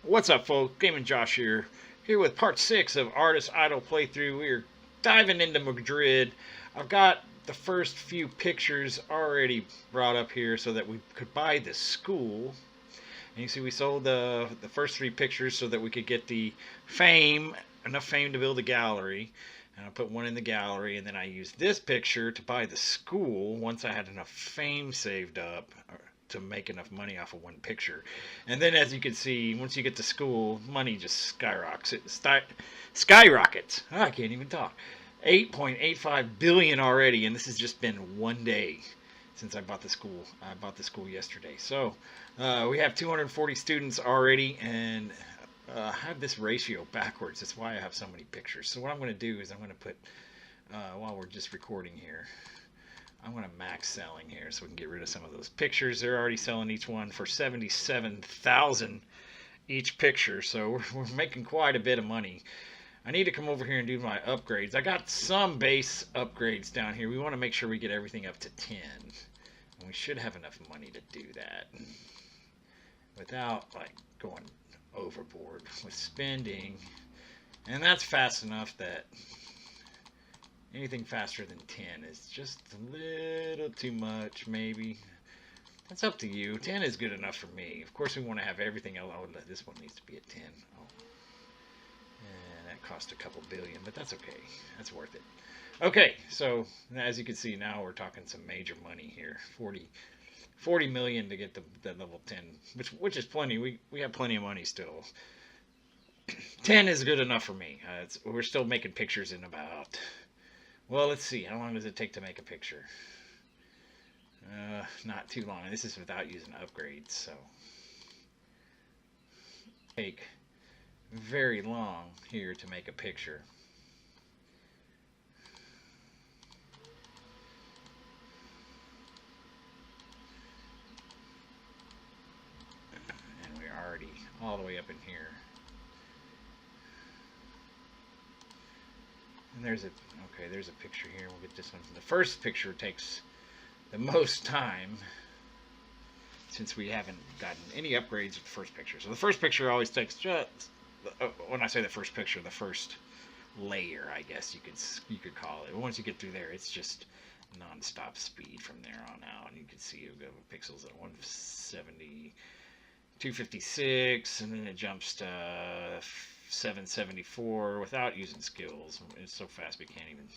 What's up, folks? Gaming Josh here with part 6 of Artist Idol playthrough. We're diving into Madrid. I've got the first few pictures already brought up here so that we could buy the school. And you see we sold the first 3 pictures so that we could get the enough fame to build a gallery. And I put one in the gallery, and then I used this picture to buy the school once I had enough fame saved up to make enough money off of one picture. And then, as you can see, once you get to school, money just skyrockets. Oh, I can't even talk. 8.85 billion already, and this has just been one day since I bought the school. I bought the school yesterday. So we have 240 students already, and I have this ratio backwards. That's why I have so many pictures. So what I'm going to do is I'm going to put, while we're just recording here, I'm going to max selling here so we can get rid of some of those pictures. They're already selling each one for 77,000 each picture, so we're making quite a bit of money. I need to come over here and do my upgrades. I got some base upgrades down here. We want to make sure we get everything up to 10. And we should have enough money to do that without like going overboard with spending. And that's fast enough that anything faster than 10 is just a little too much, maybe. That's up to you. 10 is good enough for me. Of course, we want to have everything else. Oh, this one needs to be at 10. Oh. And that cost a couple billion, but that's okay. That's worth it. Okay, so as you can see, now we're talking some major money here. 40 million to get the level 10, which is plenty. We have plenty of money still. 10 is good enough for me. We're still making pictures in about... Well, let's see. How long does it take to make a picture? Not too long. And this is without using upgrades, so take very long here to make a picture. And we're already all the way up in here. And there's a picture here. We'll get this one. The first picture takes the most time since we haven't gotten any upgrades with the first picture. So the first picture always takes just, when I say the first picture, the first layer, I guess you could call it. Once you get through there, it's just non-stop speed from there on out. And you can see you'll go pixels at 170, 256, and then it jumps to 774 without using skills. It's so fast we can't even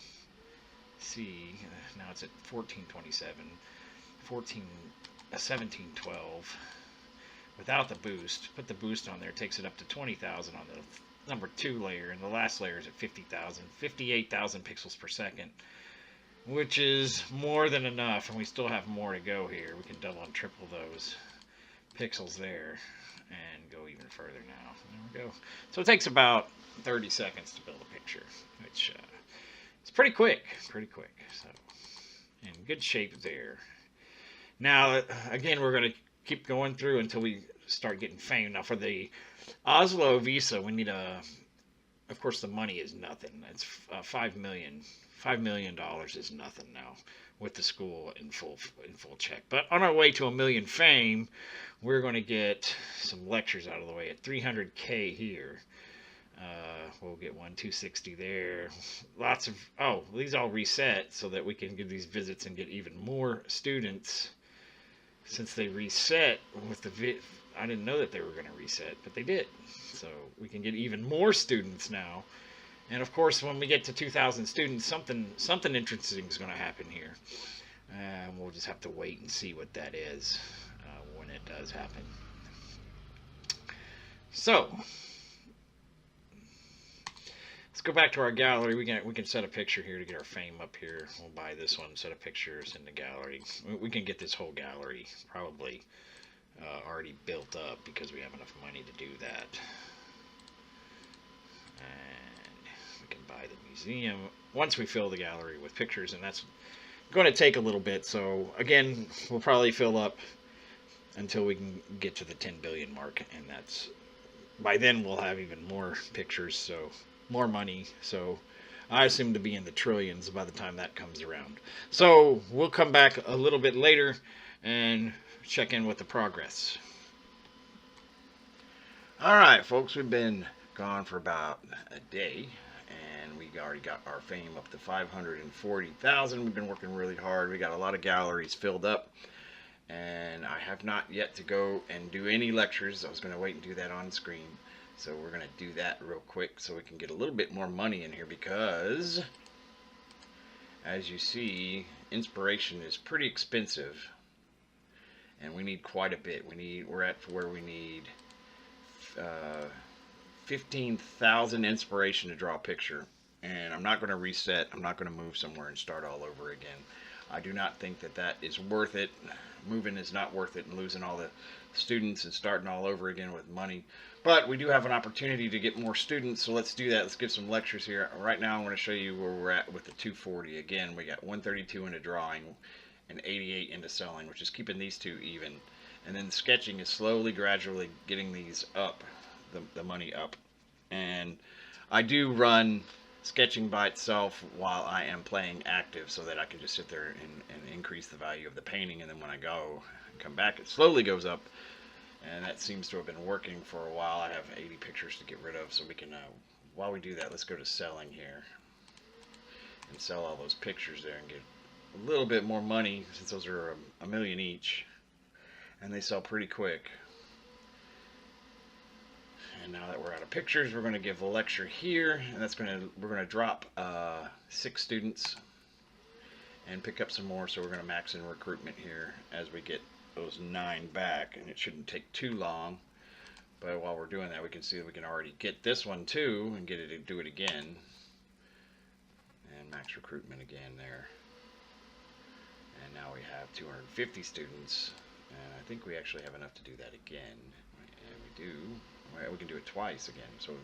see. Now it's at 1427, 1712 without the boost. Put the boost on there, takes it up to 20,000 on the number 2 layer, and the last layer is at 50,000, 58,000 pixels per second, which is more than enough, and we still have more to go here. We can double and triple those pixels there and go even further now. There we go. So it takes about 30 seconds to build a picture, which is pretty quick. So in good shape there. Now, again, we're going to keep going through until we start getting fame. Now, for the Oslo visa, we need of course, the money is nothing. It's $5 million. $5 million is nothing now with the school in full check. But on our way to $1 million fame, we're going to get some lectures out of the way at 300K here. We'll get 260 there. Lots of, these all reset so that we can give these visits and get even more students. Since they reset with I didn't know that they were going to reset, but they did. So we can get even more students now. And of course, when we get to 2,000 students, something interesting is going to happen here. And we'll just have to wait and see what that is when it does happen. So let's go back to our gallery. We can set a picture here to get our fame up here. We'll buy this one, set of pictures in the gallery. We can get this whole gallery probably already built up because we have enough money to do that. And we can buy the museum once we fill the gallery with pictures, and that's going to take a little bit. So again, we'll probably fill up until we can get to the 10 billion mark, and that's by then we'll have even more pictures, so more money. So I assume to be in the trillions by the time that comes around. So we'll come back a little bit later and check in with the progress. Alright, folks, we've been gone for about a day, and we already got our fame up to 540,000. We've been working really hard. We got a lot of galleries filled up, and I have not yet to go and do any lectures. I was going to wait and do that on screen. So we're going to do that real quick so we can get a little bit more money in here because, as you see, inspiration is pretty expensive, and we need quite a bit. We're at where we need 15,000 inspiration to draw a picture, and I'm not going to reset. I'm not going to move somewhere and start all over again. I do not think that that is worth it. Moving is not worth it, and losing all the students and starting all over again with money. But we do have an opportunity to get more students, so let's do that. Let's give some lectures here. Right now I'm going to show you where we're at with the 240. Again, we got 132 into drawing and 88 into selling, which is keeping these two even. And then the sketching is slowly, gradually getting these up, the money up. And I do run sketching by itself while I am playing active so that I can just sit there and increase the value of the painting. And then when I go and come back, it slowly goes up. And that seems to have been working for a while. I have 80 pictures to get rid of, so we can, while we do that, let's go to selling here and sell all those pictures there and get a little bit more money, since those are a million each, and they sell pretty quick. And now that we're out of pictures, we're going to give a lecture here, and we're going to drop 6 students and pick up some more. So we're going to max in recruitment here as we get those 9 back, and it shouldn't take too long. But while we're doing that, we can see that we can already get this one too and get it to do it again, and max recruitment again there. And now we have 250 students, and I think we actually have enough to do that again, and we do. We can do it twice again. So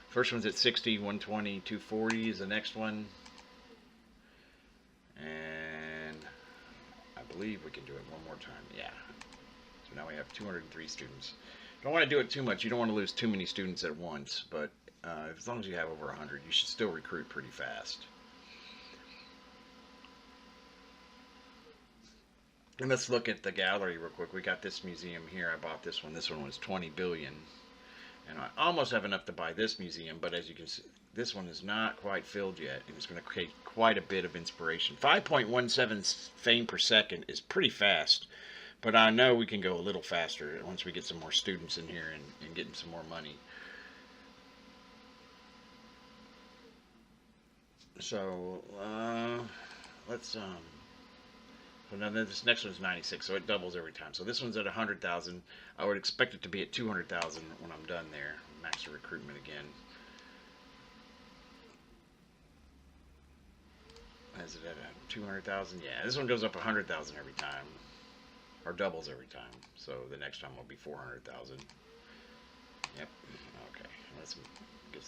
first one's at 60, 120, 240 is the next one, and I believe we can do it one more time. Yeah. So now we have 203 students. Don't want to do it too much. You don't want to lose too many students at once, but as long as you have over 100, you should still recruit pretty fast. And let's look at the gallery real quick. We got this museum here. I bought this one. This one was 20 billion. And I almost have enough to buy this museum, but as you can see, this one is not quite filled yet, and it's going to create quite a bit of inspiration. 5.17 fame per second is pretty fast, but I know we can go a little faster once we get some more students in here and getting some more money. So so now this next one is 96, so it doubles every time. So this one's at 100,000. I would expect it to be at 200,000 when I'm done there. Max the recruitment again. Is it at 200,000? Yeah, this one goes up 100,000 every time, or doubles every time. So the next time will be 400,000. Yep. Okay. Let's get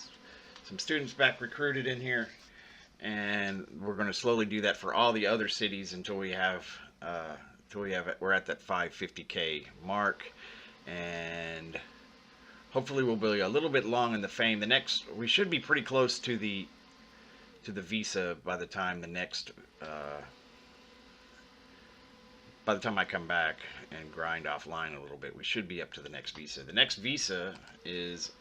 some students back recruited in here. And we're going to slowly do that for all the other cities until we have we're at that 550K mark, and hopefully we'll be a little bit long in the fame. We should be pretty close to the visa by the time by the time I come back and grind offline a little bit. We should be up to the next visa. The next visa is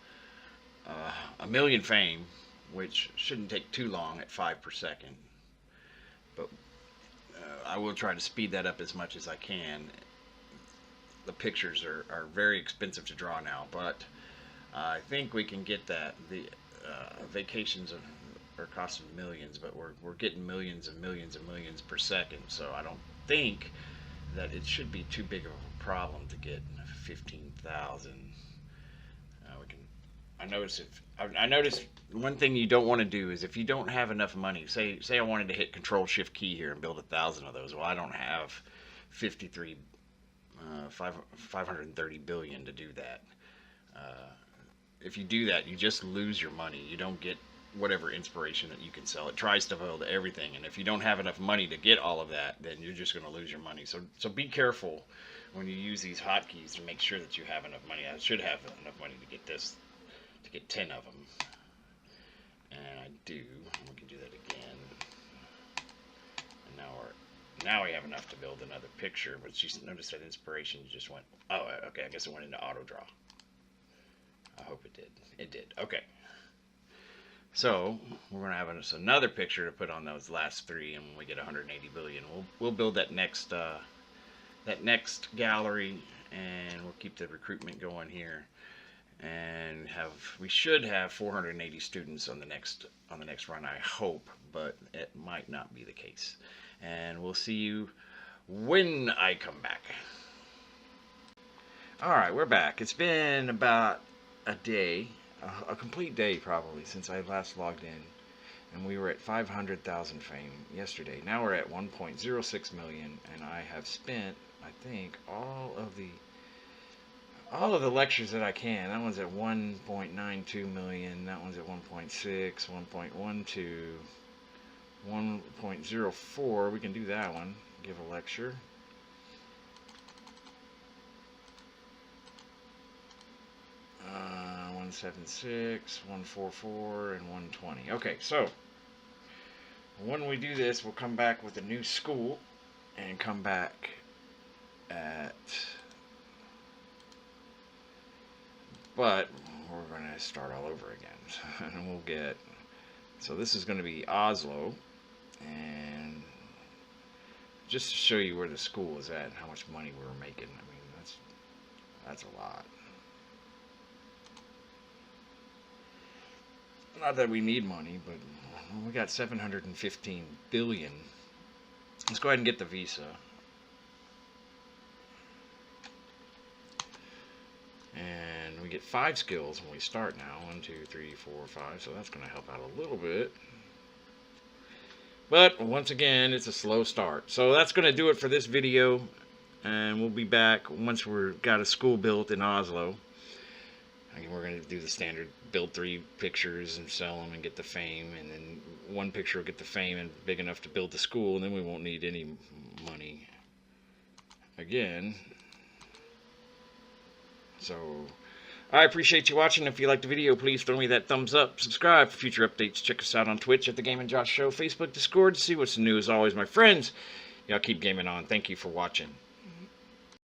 a million fame, which shouldn't take too long at 5 per second. But I will try to speed that up as much as I can. The pictures are very expensive to draw now, but I think we can get that. The vacations are costing millions, but we're getting millions and millions and millions per second, so I don't think that it should be too big of a problem to get 15,000. I noticed one thing you don't want to do is, if you don't have enough money, say I wanted to hit Control Shift key here and build 1,000 of those. Well, I don't have 530 billion to do that. If you do that, you just lose your money. You don't get whatever inspiration that you can sell. It tries to build everything, and if you don't have enough money to get all of that, then you're just going to lose your money. So be careful when you use these hotkeys to make sure that you have enough money. I should have enough money to get this, to get 10 of them, and I do. We can do that again, and now we have enough to build another picture. But you notice that inspiration just went, oh, okay, I guess it went into auto draw. did. It did. Okay. So we're gonna have us another picture to put on those last three, and when we get 180 billion, we'll build that next gallery, and we'll keep the recruitment going here, and we should have 480 students on the next run, I hope, but it might not be the case. And we'll see you when I come back. All right, we're back. It's been about a day, a complete day probably, since I last logged in, and we were at 500,000 fame yesterday. Now we're at 1.06 million, and I have spent, I think, all of the lectures that I can. That one's at 1.92 million. That one's at 1.6, 1.12, 1.04. We can do that one. Give a lecture. Uh, 176, 144, and 120. Okay, so when we do this, we'll come back with a new school and come back at, but we're going to start all over again. And we'll get, so this is going to be Oslo, and just to show you where the school is at and how much money we were making. I mean, that's a lot. Not that we need money, but we got 715 billion. Let's go ahead and get the visa. And we get 5 skills when we start now. 1, 2, 3, 4, 5. So that's going to help out a little bit. But once again, it's a slow start. So that's going to do it for this video. And we'll be back once we've got a school built in Oslo. Again, we're going to do the standard build 3 pictures and sell them and get the fame. And then 1 picture will get the fame and big enough to build the school. And then we won't need any money again. So I appreciate you watching. If you liked the video, please throw me that thumbs up. Subscribe for future updates. Check us out on Twitch at The Game and Josh Show. Facebook, Discord to see what's new. As always, my friends, y'all keep gaming on. Thank you for watching.